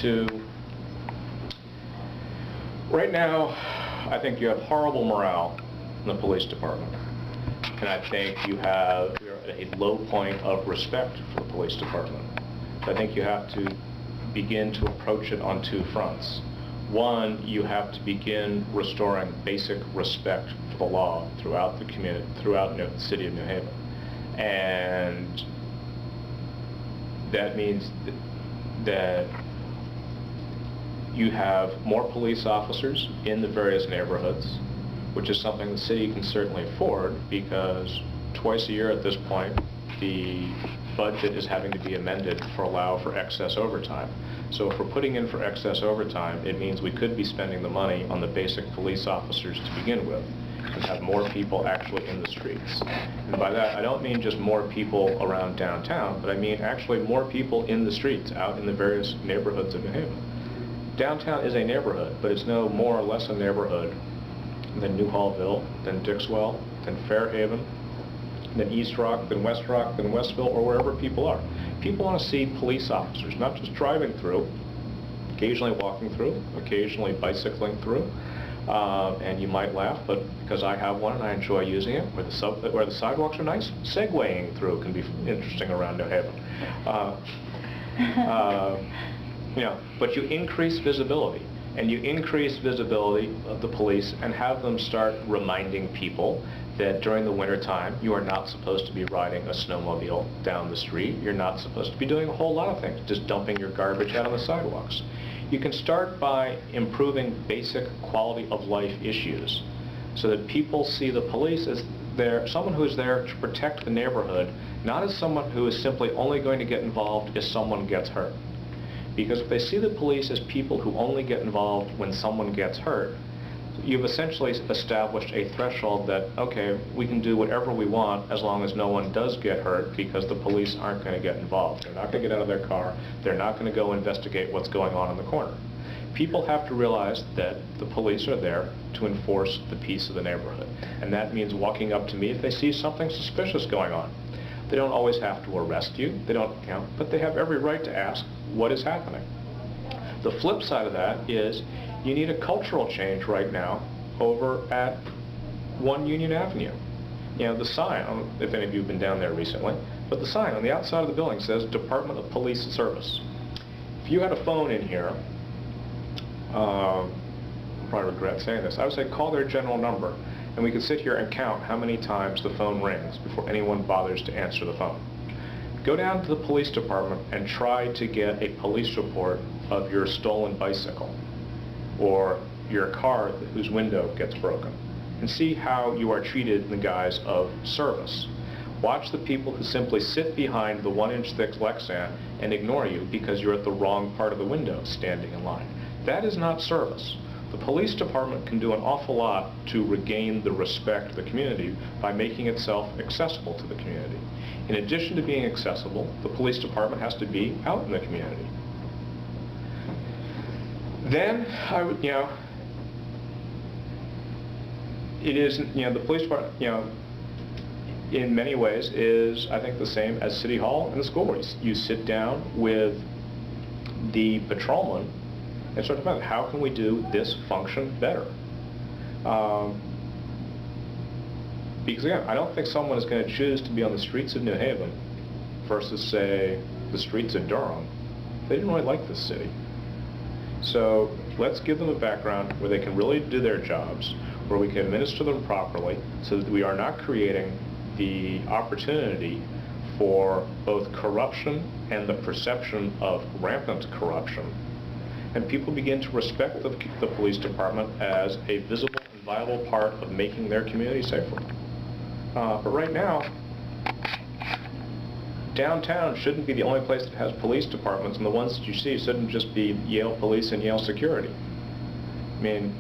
to, right now, I think you have horrible morale in the police department. And I think you're at a low point of respect for the police department. So I think you have to begin to approach it on two fronts. One, you have to begin restoring basic respect for the law throughout the community, throughout the city of New Haven. And that means that you have more police officers in the various neighborhoods, which is something the city can certainly afford, because twice a year at this point, the budget is having to be amended to allow for excess overtime. So if we're putting in for excess overtime, it means we could be spending the money on the basic police officers to begin with, and have more people actually in the streets. And by that, I don't mean just more people around downtown, but I mean actually more people in the streets, out in the various neighborhoods of New Haven. Downtown is a neighborhood, but it's no more or less a neighborhood than New Hallville, than Dixwell, than Fairhaven, than East Rock, than West Rock, than Westville, or wherever people are. People want to see police officers, not just driving through, occasionally walking through, occasionally bicycling through. And you might laugh, but because I have one and I enjoy using it, where the sidewalks are nice, segwaying through can be interesting around New Haven. But you increase visibility. And you increase visibility of the police and have them start reminding people that during the winter time you are not supposed to be riding a snowmobile down the street. You're not supposed to be doing a whole lot of things, just dumping your garbage out on the sidewalks. You can start by improving basic quality of life issues so that people see the police as someone who is there to protect the neighborhood, not as someone who is simply only going to get involved if someone gets hurt. Because if they see the police as people who only get involved when someone gets hurt, you've essentially established a threshold that, okay, we can do whatever we want as long as no one does get hurt, because the police aren't going to get involved. They're not going to get out of their car. They're not going to go investigate what's going on in the corner. People have to realize that the police are there to enforce the peace of the neighborhood. And that means walking up to me if they see something suspicious going on. They don't always have to arrest you, but they have every right to ask what is happening. The flip side of that is you need a cultural change right now over at 1 Union Avenue. The sign, I don't know if any of you have been down there recently, but the sign on the outside of the building says Department of Police Service. If you had a phone in here, I'll probably regret saying this, I would say call their general number, and we could sit here and count how many times the phone rings before anyone bothers to answer the phone. Go down to the police department and try to get a police report of your stolen bicycle or your car whose window gets broken, and see how you are treated in the guise of service. Watch the people who simply sit behind the 1-inch thick Lexan and ignore you because you're at the wrong part of the window standing in line. That is not service. The police department can do an awful lot to regain the respect of the community by making itself accessible to the community. In addition to being accessible, the police department has to be out in the community. Then, it is, the police department, in many ways is, I think, the same as City Hall and the school board. You sit down with the patrolman and sort of find out, how can we do this function better? Because again, I don't think someone is going to choose to be on the streets of New Haven versus, say, the streets of Durham. They didn't really like this city. So let's give them a background where they can really do their jobs, where we can administer them properly, so that we are not creating the opportunity for both corruption and the perception of rampant corruption. And people begin to respect the police department as a visible and viable part of making their community safer. But right now, downtown shouldn't be the only place that has police departments, and the ones that you see shouldn't just be Yale Police and Yale Security. I mean,